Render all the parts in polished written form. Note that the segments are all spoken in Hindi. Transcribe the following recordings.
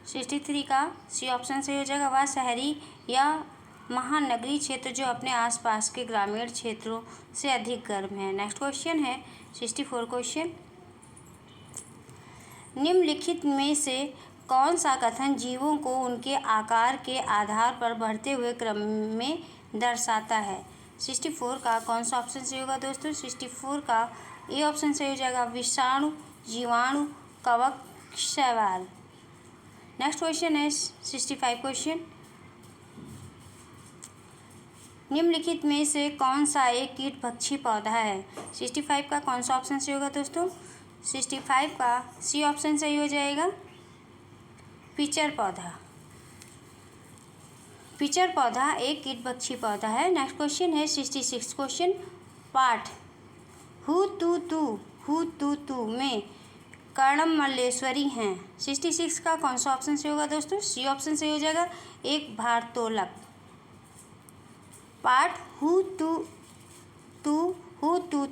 63 का सी ऑप्शन सही हो जाएगा। वह शहरी या महानगरीय क्षेत्र जो अपने आसपास के ग्रामीण क्षेत्रों से अधिक गर्म है। नेक्स्ट क्वेश्चन है 64 क्वेश्चन, निम्नलिखित में से कौन सा कथन जीवों को उनके आकार के आधार पर बढ़ते हुए क्रम में दर्शाता है। 64 का कौन सा ऑप्शन सही होगा दोस्तों? 64 का ए ऑप्शन सही हो जाएगा, विषाणु, जीवाणु, कवक, शैवाल। नेक्स्ट क्वेश्चन है 65 क्वेश्चन, निम्नलिखित में से कौन सा एक कीटभक्षी पौधा है। 65 का कौन सा ऑप्शन सही होगा दोस्तों? 65 का सी ऑप्शन सही हो जाएगा, पिचर पौधा। पिचर पौधा एक कीटभक्षी पौधा है। नेक्स्ट क्वेश्चन है 66 क्वेश्चन, पाठ हु तू तू में कर्णम मल्लेश्वरी हैं। 66 का कौन सा ऑप्शन सही होगा दोस्तों? सी ऑप्शन सही हो जाएगा, एक भारतोलक। पाठ हु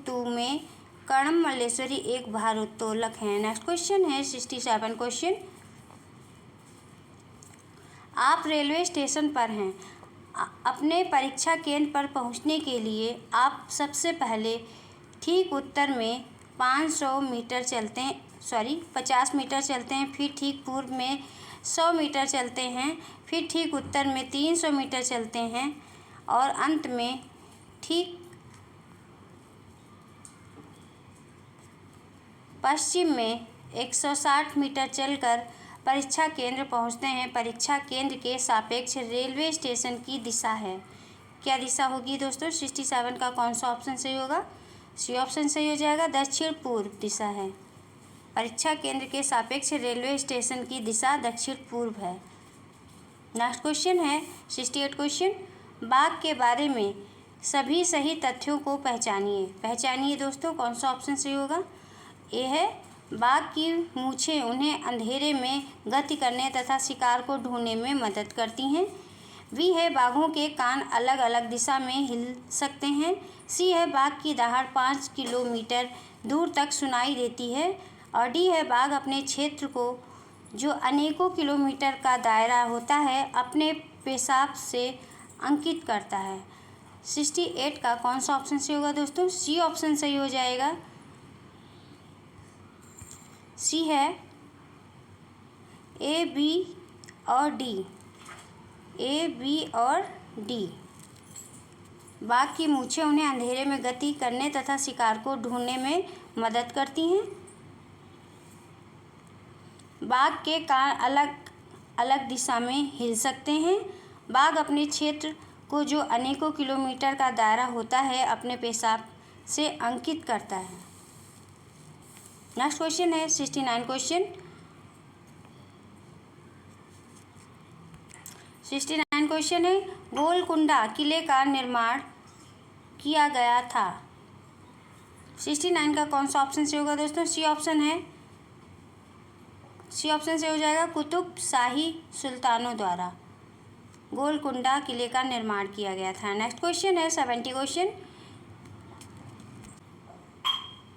तू में कर्णम मल्लेश्वरी एक भारोत्तोलक हैं। नेक्स्ट क्वेश्चन है 67 क्वेश्चन, आप रेलवे स्टेशन पर हैं। अपने परीक्षा केंद्र पर पहुंचने के लिए आप सबसे पहले ठीक उत्तर में 50 मीटर चलते हैं, फिर ठीक पूर्व में 100 मीटर चलते हैं, फिर ठीक उत्तर में 300 मीटर चलते हैं और अंत में ठीक पश्चिम में 160 मीटर चलकर परीक्षा केंद्र पहुंचते हैं। परीक्षा केंद्र के सापेक्ष रेलवे स्टेशन की दिशा है, क्या दिशा होगी दोस्तों? 67 का कौन सा ऑप्शन सही होगा? सी ऑप्शन सही हो जाएगा, दक्षिण पूर्व दिशा है। परीक्षा केंद्र के सापेक्ष रेलवे स्टेशन की दिशा दक्षिण पूर्व है। नेक्स्ट क्वेश्चन है 68 क्वेश्चन, बाघ के बारे में सभी सही तथ्यों को पहचानिए दोस्तों, कौन सा ऑप्शन सही होगा? ए है, बाघ की मूछें उन्हें अंधेरे में गति करने तथा शिकार को ढूंढने में मदद करती हैं। बी है, बाघों के कान अलग अलग दिशा में हिल सकते हैं। सी है, बाघ की दहाड़ 5 किलोमीटर दूर तक सुनाई देती है। और डी है, बाघ अपने क्षेत्र को जो अनेकों किलोमीटर का दायरा होता है अपने पेशाब से अंकित करता है। 68 का कौन सा ऑप्शन सही होगा दोस्तों? सी ऑप्शन सही हो जाएगा, सी है, ए बी और डी। ए बी और डी, बाघ की मूछें उन्हें अंधेरे में गति करने तथा शिकार को ढूंढने में मदद करती हैं। बाघ के कान अलग अलग दिशा में हिल सकते हैं। बाघ अपने क्षेत्र को जो अनेकों किलोमीटर का दायरा होता है अपने पेशाब से अंकित करता है। नेक्स्ट क्वेश्चन है 69 क्वेश्चन, 69 क्वेश्चन है, गोलकुंडा किले का निर्माण किया गया था। 69 का कौन सा ऑप्शन से होगा दोस्तों? सी ऑप्शन है, सी ऑप्शन से हो जाएगा, कुतुब शाही सुल्तानों द्वारा गोलकुंडा किले का निर्माण किया गया था। नेक्स्ट क्वेश्चन है 70 क्वेश्चन,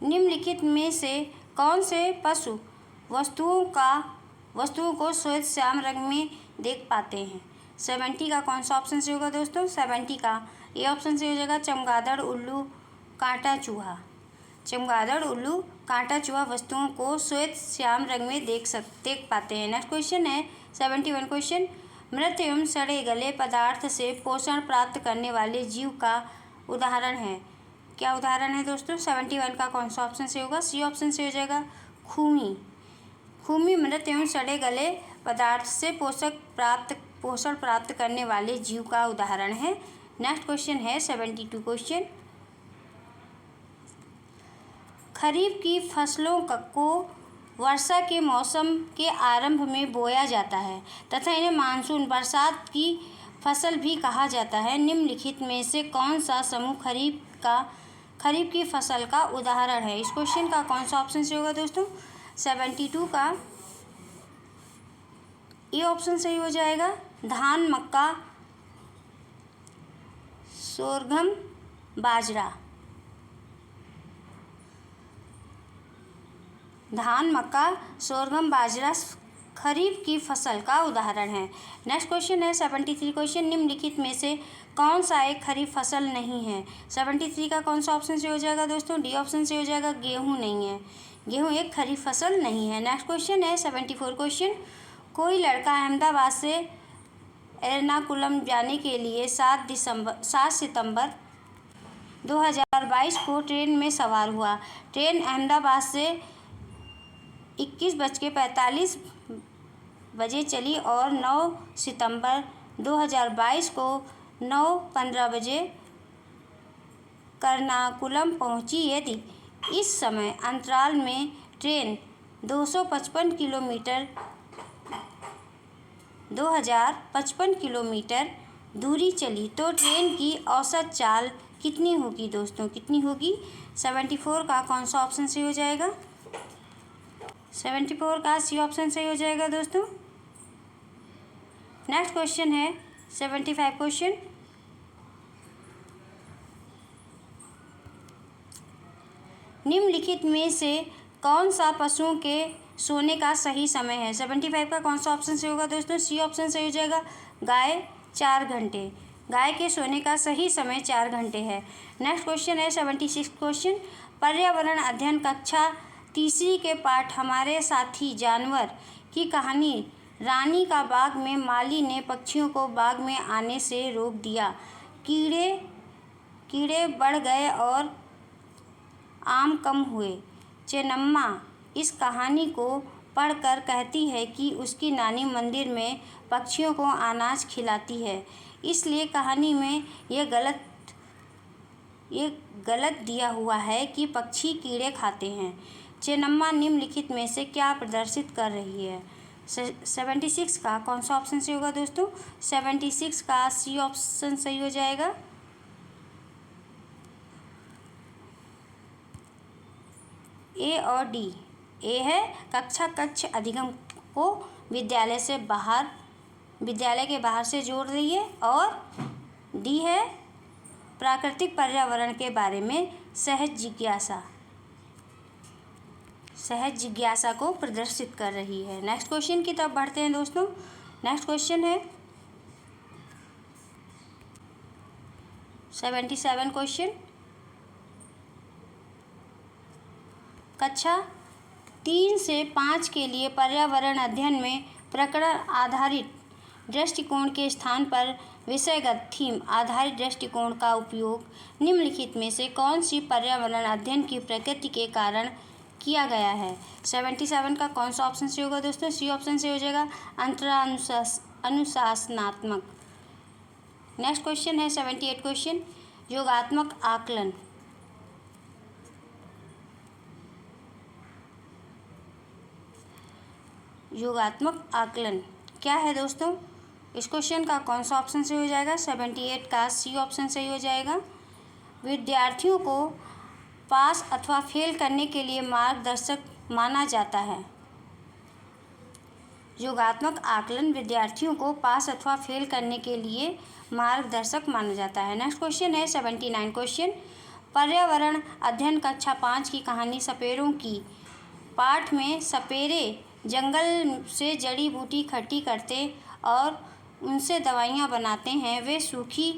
निम्नलिखित में से कौन से पशु वस्तुओं को श्वेत श्याम रंग में देख पाते हैं। 70 का कौन सा ऑप्शन से होगा दोस्तों? 70 का ए ऑप्शन से हो जाएगा, चमगादड़, उल्लू, कांटा चूहा। चमगादड़, उल्लू, कांटा चूहा वस्तुओं को श्वेत श्याम रंग में देख पाते हैं। नेक्स्ट क्वेश्चन है 71 क्वेश्चन, मृत एवं सड़े गले पदार्थ से पोषण प्राप्त करने वाले जीव का उदाहरण है, क्या उदाहरण है दोस्तों? 71 का कौन सा ऑप्शन से होगा? सी ऑप्शन से हो जाएगा, खूमी। खूमी मृत एवं सड़े गले पदार्थ से पोषण प्राप्त करने वाले जीव का उदाहरण है। नेक्स्ट क्वेश्चन है 72 क्वेश्चन, खरीफ की फसलों को वर्षा के मौसम के आरंभ में बोया जाता है तथा इन्हें मानसून बरसात की फसल भी कहा जाता है। निम्नलिखित में से कौन सा समूह खरीफ की फसल का उदाहरण है? इस क्वेश्चन का कौन सा ऑप्शन से होगा दोस्तों? 72 का ए ऑप्शन सही हो जाएगा, धान, मक्का, सोरगम, बाजरा। धान, मक्का, सोरगम, बाजरा खरीफ की फसल का उदाहरण है। नेक्स्ट क्वेश्चन है 73 क्वेश्चन, निम्नलिखित में से कौन सा एक खरीफ फसल नहीं है। 73 का कौन सा ऑप्शन से हो जाएगा दोस्तों? डी ऑप्शन से हो जाएगा, गेहूँ नहीं है। गेहूँ एक खरीफ फसल नहीं है। नेक्स्ट क्वेश्चन है 74 क्वेश्चन, कोई लड़का अहमदाबाद से एर्नाकुलम जाने के लिए 7 सितंबर 2022 को ट्रेन में सवार हुआ। ट्रेन अहमदाबाद से 21:45 बजे चली और 9 सितंबर 2022 को 9:15 बजे एर्नाकुलम पहुंची। यदि इस समय अंतराल में ट्रेन 2055 किलोमीटर दूरी चली तो ट्रेन की औसत चाल कितनी होगी दोस्तों? कितनी होगी? 74 का कौन सा ऑप्शन सही हो जाएगा? 74 का सी ऑप्शन सही हो जाएगा दोस्तों। नेक्स्ट क्वेश्चन है 75 क्वेश्चन, निम्नलिखित में से कौन सा पशुओं के सोने का सही समय है? 75 का कौन सा ऑप्शन सही होगा दोस्तों? सी ऑप्शन सही हो जाएगा, गाय 4 घंटे। गाय के सोने का सही समय 4 घंटे है। नेक्स्ट क्वेश्चन है 76 क्वेश्चन, पर्यावरण अध्ययन कक्षा तीसरी के पाठ हमारे साथी जानवर की कहानी। रानी का बाग में माली ने पक्षियों को बाग में आने से रोक दिया। कीड़े बढ़ गए और आम कम हुए। चेन्नम्मा इस कहानी को पढ़कर कहती है कि उसकी नानी मंदिर में पक्षियों को अनाज खिलाती है, इसलिए कहानी में ये गलत दिया हुआ है कि पक्षी कीड़े खाते हैं। चेन्नम्मा निम्नलिखित में से क्या प्रदर्शित कर रही है? 76 का कौन सा ऑप्शन सही होगा दोस्तों? 76 का सी ऑप्शन सही हो जाएगा। ए और डी। ए है कक्ष अधिगम को विद्यालय के बाहर से जोड़ रही है, और डी है प्राकृतिक पर्यावरण के बारे में सहज जिज्ञासा को प्रदर्शित कर रही है। नेक्स्ट क्वेश्चन की तरफ बढ़ते हैं दोस्तों। नेक्स्ट क्वेश्चन है 77 क्वेश्चन, कक्षा 3 से 5 के लिए पर्यावरण अध्ययन में प्रकरण आधारित दृष्टिकोण के स्थान पर विषयगत थीम आधारित दृष्टिकोण का उपयोग निम्नलिखित में से कौन सी पर्यावरण अध्ययन की प्रकृति के कारण किया गया है? 77 का कौन सा ऑप्शन से होगा दोस्तों? सी ऑप्शन से हो जाएगा, अनुशासनात्मक। नेक्स्ट क्वेश्चन है 78 क्वेश्चन, योगात्मक आकलन। योगात्मक आकलन क्या है दोस्तों? इस क्वेश्चन का कौन सा ऑप्शन सही हो जाएगा? 78 का सी ऑप्शन सही हो जाएगा। विद्यार्थियों को पास अथवा फेल करने के लिए मार्गदर्शक माना जाता है। योगात्मक आकलन विद्यार्थियों को पास अथवा फेल करने के लिए मार्गदर्शक माना जाता है। नेक्स्ट क्वेश्चन है 79 क्वेश्चन, पर्यावरण अध्ययन कक्षा 5 की कहानी सपेरों की। पाठ में सपेरे जंगल से जड़ी बूटी इकट्ठी करते और उनसे दवाइयाँ बनाते हैं। वे सूखी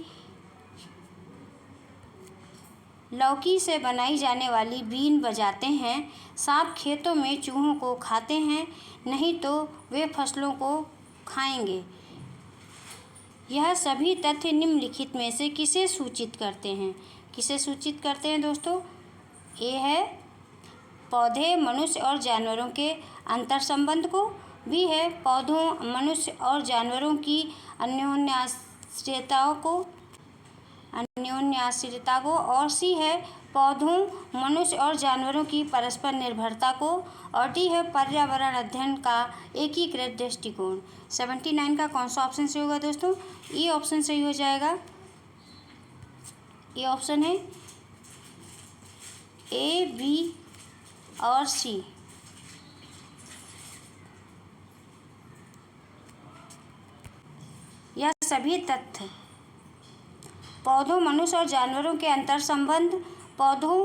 लौकी से बनाई जाने वाली बीन बजाते हैं। सांप खेतों में चूहों को खाते हैं, नहीं तो वे फसलों को खाएंगे। यह सभी तथ्य निम्नलिखित में से किसे सूचित करते हैं? किसे सूचित करते हैं दोस्तों? ए है पौधे, मनुष्य और जानवरों के अंतर संबंध को। बी है पौधों, मनुष्य और जानवरों की अन्योन्याश्रियता को। और सी है पौधों, मनुष्य और जानवरों की परस्पर निर्भरता को। और डी है पर्यावरण अध्ययन का एकीकृत दृष्टिकोण। 79 का कौन सा ऑप्शन सही होगा दोस्तों? ई ऑप्शन सही हो जाएगा। ये ऑप्शन है ए, बी और सी। यह सभी तथ्य पौधों, मनुष्य और जानवरों के अंतर संबंध, पौधों,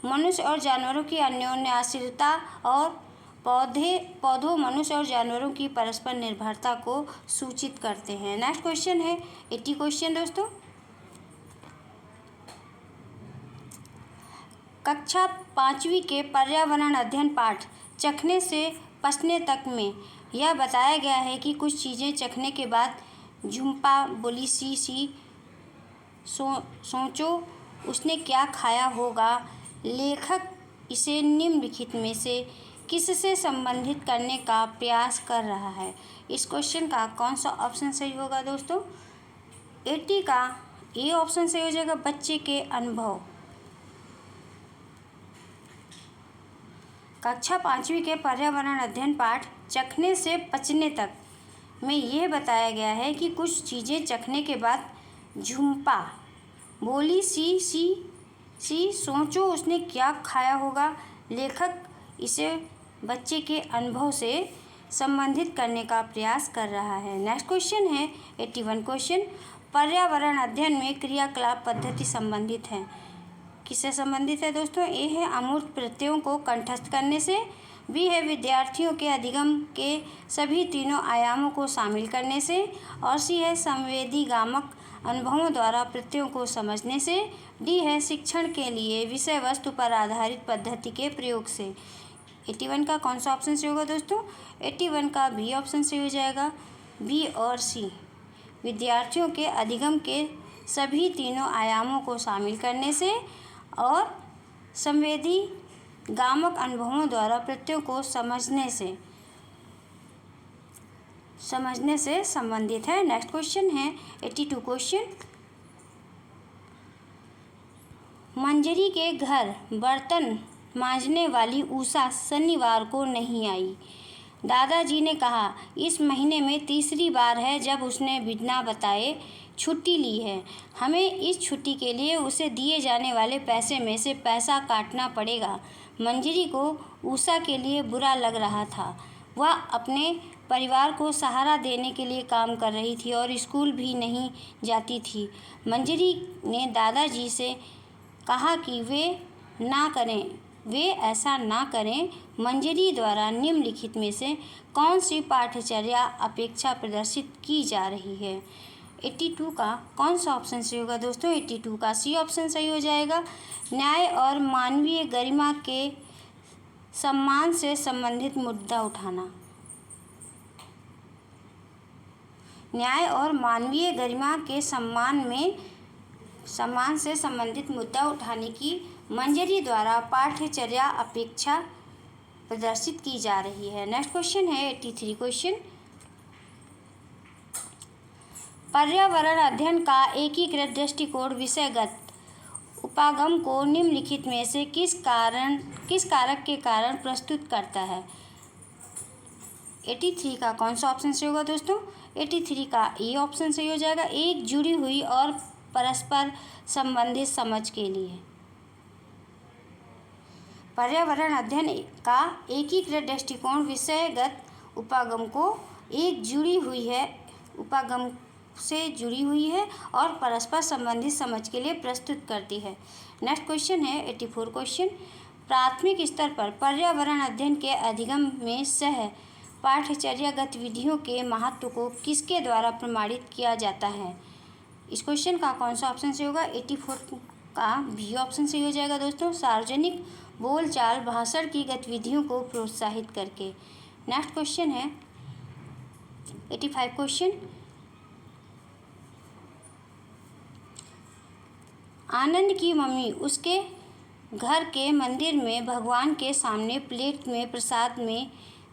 मनुष्य और जानवरों की अन्योन्याश्रियता और पौधों, मनुष्य और जानवरों की परस्पर निर्भरता को सूचित करते हैं। नेक्स्ट क्वेश्चन है 80 क्वेश्चन दोस्तों। कक्षा 5वीं के पर्यावरण अध्ययन पाठ चखने से पचने तक में यह बताया गया है कि कुछ चीज़ें चखने के बाद झुम्पा बोली सी सोचो उसने क्या खाया होगा। लेखक इसे निम्नलिखित में से किससे संबंधित करने का प्रयास कर रहा है। इस क्वेश्चन का कौन सा ऑप्शन सही होगा दोस्तों। 80 का ए ऑप्शन सही हो जाएगा, बच्चे के अनुभव। कक्षा 5वीं के पर्यावरण अध्ययन पाठ चखने से पचने तक में यह बताया गया है कि कुछ चीज़ें चखने के बाद झुम्पा बोली सी सोचो उसने क्या खाया होगा। लेखक इसे बच्चे के अनुभव से संबंधित करने का प्रयास कर रहा है। नेक्स्ट क्वेश्चन है 81 क्वेश्चन। पर्यावरण अध्ययन में क्रियाकलाप पद्धति संबंधित है। किससे संबंधित है दोस्तों। ए है अमूर्त प्रत्ययों को कंठस्थ करने से, बी है विद्यार्थियों के अधिगम के सभी तीनों आयामों को शामिल करने से, और सी है संवेदीगामक अनुभवों द्वारा प्रत्ययों को समझने से, डी है शिक्षण के लिए विषय वस्तु पर आधारित पद्धति के प्रयोग से। 81 का कौन सा ऑप्शन सही होगा दोस्तों। 81 का बी ऑप्शन सही हो जाएगा, बी और सी विद्यार्थियों के अधिगम के सभी तीनों आयामों को शामिल करने से और संवेदीगामक अनुभवों द्वारा प्रत्ययों को समझने से संबंधित है। नेक्स्ट क्वेश्चन है 82 क्वेश्चन। मंजरी के घर बर्तन मांजने वाली उषा शनिवार को नहीं आई। दादाजी ने कहा इस महीने में तीसरी बार है जब उसने बिना बताए छुट्टी ली है। हमें इस छुट्टी के लिए उसे दिए जाने वाले पैसे में से पैसा काटना पड़ेगा। मंजरी को उषा के लिए बुरा लग रहा था। वह अपने परिवार को सहारा देने के लिए काम कर रही थी और स्कूल भी नहीं जाती थी। मंजरी ने दादाजी से कहा कि वे ऐसा ना करें। मंजरी द्वारा निम्नलिखित में से कौन सी पाठचर्या अपेक्षा प्रदर्शित की जा रही है। 82 का कौन सा ऑप्शन सही होगा दोस्तों। 82 का सी ऑप्शन सही हो जाएगा, न्याय और मानवीय गरिमा के सम्मान से संबंधित मुद्दा उठाना। न्याय और मानवीय गरिमा के सम्मान से संबंधित मुद्दा उठाने की मंजरी द्वारा पाठ्यचर्या अपेक्षा प्रदर्शित की जा रही है। नेक्स्ट क्वेश्चन है 83 क्वेश्चन। पर्यावरण अध्ययन का एकीकृत दृष्टिकोण विषयगत उपागम को निम्नलिखित में से किस कारक के कारण प्रस्तुत करता है। 83 का कौन सा ऑप्शन सही होगा दोस्तों। 83 का ए ऑप्शन सही हो जाएगा, एक जुड़ी हुई और परस्पर संबंधित समझ के लिए। पर्यावरण अध्ययन का एकीकृत दृष्टिकोण विषयगत उपागम को उपागम से जुड़ी हुई है और परस्पर संबंधित समझ के लिए प्रस्तुत करती है। नेक्स्ट क्वेश्चन है 84 क्वेश्चन। प्राथमिक स्तर पर पर्यावरण अध्ययन के अधिगम में सह पाठ्यचर्या गतिविधियों के महत्व को किसके द्वारा प्रमाणित किया जाता है। इस क्वेश्चन का कौन सा ऑप्शन सही होगा। 84 का बी ऑप्शन सही हो जाएगा दोस्तों, सार्वजनिक बोलचाल भाषण की गतिविधियों को प्रोत्साहित करके। नेक्स्ट क्वेश्चन है 85 क्वेश्चन। आनंद की मम्मी उसके घर के मंदिर में भगवान के सामने प्लेट में प्रसाद में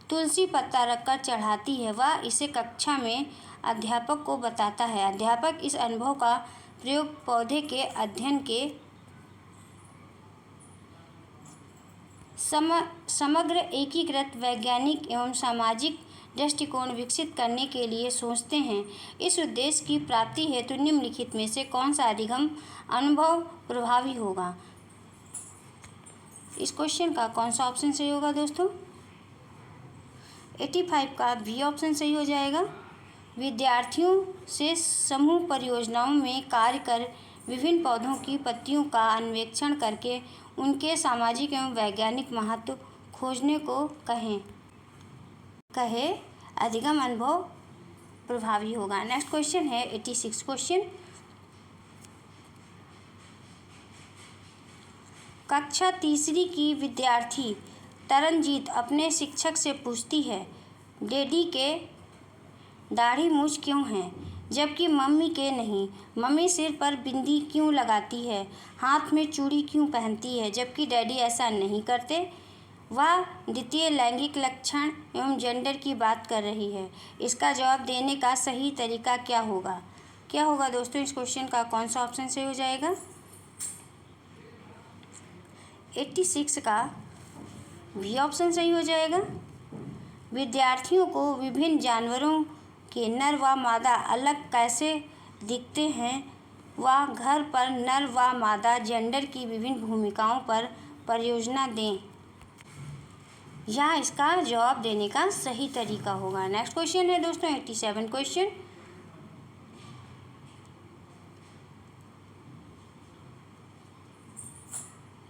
तुलसी पत्ता रखकर चढ़ाती है। वह इसे कक्षा में अध्यापक को बताता है। अध्यापक इस अनुभव का प्रयोग पौधे के अध्ययन के समग्र एकीकृत वैज्ञानिक एवं सामाजिक दृष्टिकोण विकसित करने के लिए सोचते हैं। इस उद्देश्य की प्राप्ति हेतु निम्नलिखित में से कौन सा अधिगम अनुभव प्रभावी होगा। इस क्वेश्चन का कौन सा ऑप्शन सही होगा दोस्तों। 85 का बी ऑप्शन सही हो जाएगा, विद्यार्थियों से समूह परियोजनाओं में कार्य कर विभिन्न पौधों की पत्तियों का अन्वेषण करके उनके सामाजिक एवं वैज्ञानिक महत्व खोजने को कहें। कहे अधिगम अनुभव प्रभावी होगा। नेक्स्ट क्वेश्चन है 86 क्वेश्चन। कक्षा तीसरी की विद्यार्थी तरनजीत अपने शिक्षक से पूछती है, डैडी के दाढ़ी मूंछ क्यों है जबकि मम्मी के नहीं? मम्मी सिर पर बिंदी क्यों लगाती है? हाथ में चूड़ी क्यों पहनती है जबकि डैडी ऐसा नहीं करते? वह द्वितीय लैंगिक लक्षण एवं जेंडर की बात कर रही है। इसका जवाब देने का सही तरीका क्या होगा? क्या होगा दोस्तों इस क्वेश्चन का? कौन सा ऑप्शन सही हो जाएगा? 86 का बी ऑप्शन सही हो जाएगा। विद्यार्थियों को विभिन्न जानवरों के नर व मादा अलग कैसे दिखते हैं? वह घर पर नर व मादा जेंडर की विभिन्न भूमिकाओं पर परियोजना दें। यह इसका जवाब देने का सही तरीका होगा। नेक्स्ट क्वेश्चन है दोस्तों 87 क्वेश्चन।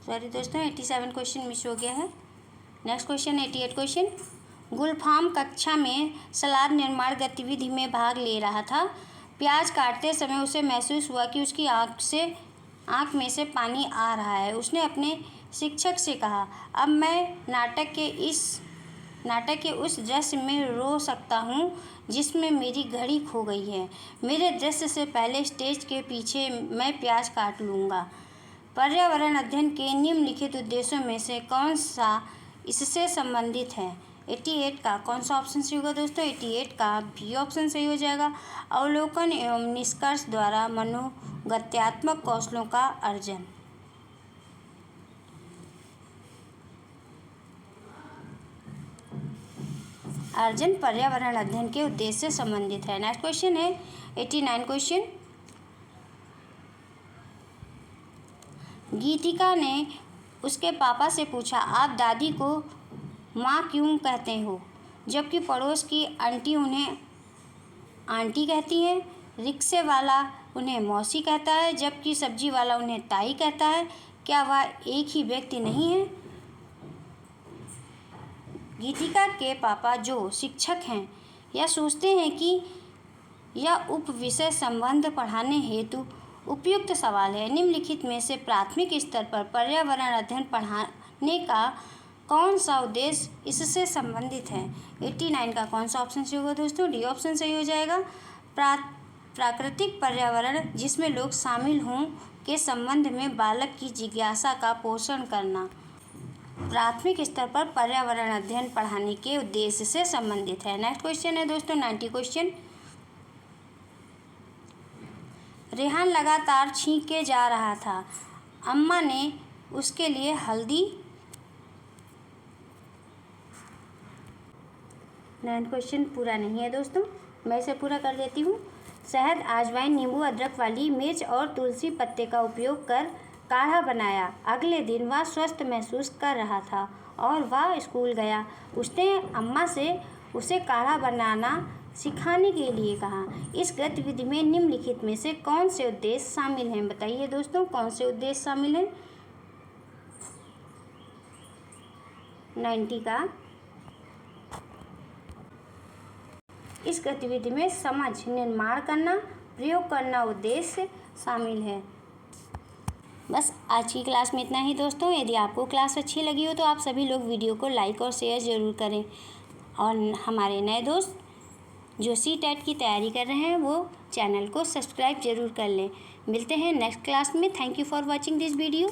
सॉरी दोस्तों 87 क्वेश्चन मिस हो गया है। Next question 88 question. गुलफाम कक्षा में सलाद निर्माण गतिविधि में भाग ले रहा था। प्याज काटते समय उसे महसूस हुआ कि उसकी आँख में से पानी आ रहा है। उसने अपने शिक्षक से कहा, अब मैं नाटक के उस दृश्य में रो सकता हूँ जिसमें मेरी घड़ी खो गई है। मेरे दृश्य से पहले स्टेज के पीछे मैं प्याज काट लूँगा। पर्यावरण अध्ययन के निम्नलिखित उद्देश्यों में से कौन सा इससे संबंधित है? 88 का कौन सा ऑप्शन सही होगा दोस्तों? 88 का बी ऑप्शन सही हो जाएगा। अवलोकन एवं निष्कर्ष द्वारा मनोगत्यात्मक कौशलों का अर्जन। पर्यावरण अध्ययन के उद्देश्य से संबंधित है। नेक्स्ट क्वेश्चन है 89 क्वेश्चन। गीतिका ने उसके पापा से पूछा, आप दादी को माँ क्यों कहते हो जबकि पड़ोस की आंटी उन्हें आंटी कहती है? रिक्शे वाला उन्हें मौसी कहता है जबकि सब्जी वाला उन्हें ताई कहता है। क्या वह एक ही व्यक्ति नहीं है? गीतिका के पापा जो शिक्षक हैं यह सोचते हैं कि यह उप विषय संबंध पढ़ाने हेतु उपयुक्त सवाल है। निम्नलिखित में से प्राथमिक स्तर पर पर्यावरण अध्ययन पढ़ाने का कौन सा उद्देश्य इससे संबंधित है? 89 का कौन सा ऑप्शन सही होगा दोस्तों? डी ऑप्शन सही हो जाएगा। प्राकृतिक पर्यावरण जिसमें लोग शामिल हों के संबंध में बालक की जिज्ञासा का पोषण करना प्राथमिक स्तर पर पर्यावरण अध्ययन पढ़ाने के उद्देश्य से संबंधित है। नेक्स्ट क्वेश्चन है दोस्तों 90 क्वेश्चन। रेहान लगातार छींके जा रहा था। अम्मा ने उसके लिए हल्दी। 9 क्वेश्चन पूरा नहीं है दोस्तों, मैं इसे पूरा कर देती हूँ। शहद, अजवाइन, नींबू, अदरक वाली मिर्च और तुलसी पत्ते का उपयोग कर काढ़ा बनाया। अगले दिन वह स्वस्थ महसूस कर रहा था और वह स्कूल गया। उसने अम्मा से उसे काढ़ा बनाना सिखाने के लिए कहा। इस गतिविधि में निम्नलिखित में से कौन से उद्देश्य शामिल हैं? बताइए दोस्तों, कौन से उद्देश्य शामिल हैं? 90 का इस गतिविधि में समझ निर्माण करना, प्रयोग करना उद्देश्य शामिल है। बस आज की क्लास में इतना ही दोस्तों। यदि आपको क्लास अच्छी लगी हो तो आप सभी लोग वीडियो को लाइक और शेयर ज़रूर करें और हमारे नए दोस्त जो CTET की तैयारी कर रहे हैं वो चैनल को सब्सक्राइब ज़रूर कर लें। मिलते हैं नेक्स्ट क्लास में। Thank you for watching this video.